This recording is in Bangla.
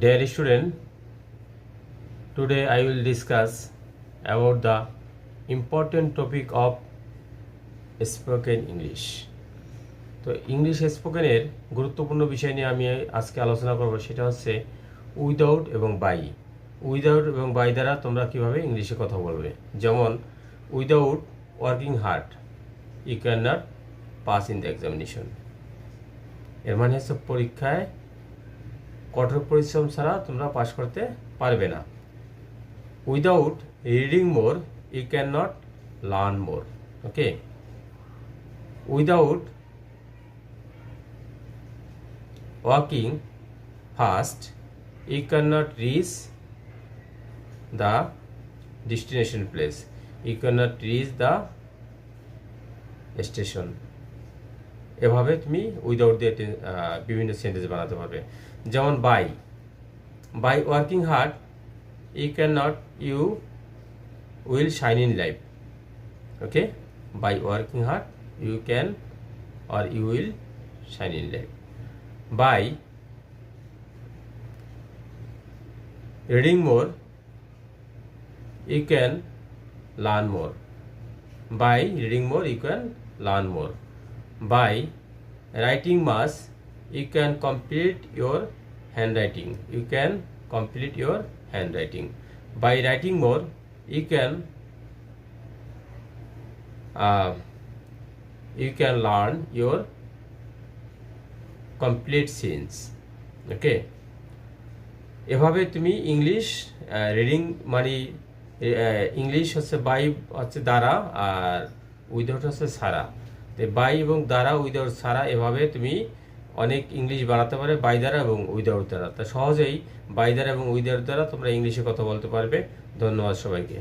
Dear student, today I will discuss about the important topic of spoken English. তো ইংলিশ স্পোকেনের গুরুত্বপূর্ণ বিষয় নিয়ে আমি আজকে আলোচনা করব, সেটা হচ্ছে উইদাউট এবং বাই। উইদাউট এবং বাই দ্বারা তোমরা কিভাবে ইংলিশে কথা বলবে। যেমন without working hard you can not pass in the examination. এর মানে হচ্ছে পরীক্ষায় কঠোর পরিশ্রম ছাড়া তোমরা পাস করতে পারবে না। Without reading more you can not learn more. Okay, without walking fast you can not reach the destination place, you can not reach the station. এভাবে তুমি উইদাউট দিয়ে বিভিন্ন সেন্টেন্স বানাতে পারবে। যেমন by working hard you can not you will shine in life. Okay, by working hard you can or you will shine in life. By reading more you can learn more. By reading more you can learn more. By writing much you can complete your handwriting. You can complete your handwriting. By writing more you can learn your complete scenes. ওকে, এভাবে তুমি ইংলিশ রিডিং মানে ইংলিশ হচ্ছে বাই হচ্ছে দ্বারা, আর উইদাউট হচ্ছে ছাড়া। বাই এবং দ্বারা, উইদাউট ছাড়া, এভাবে তুমি অনেক ইংলিশ বানাতে পারবে বাই দ্বারা এবং উইদাউট দ্বারা। তা সহজেই বাই দ্বারা এবং উইদাউট দ্বারা তোমরা ইংলিশে কথা বলতে পারবে। ধন্যবাদ সবাইকে।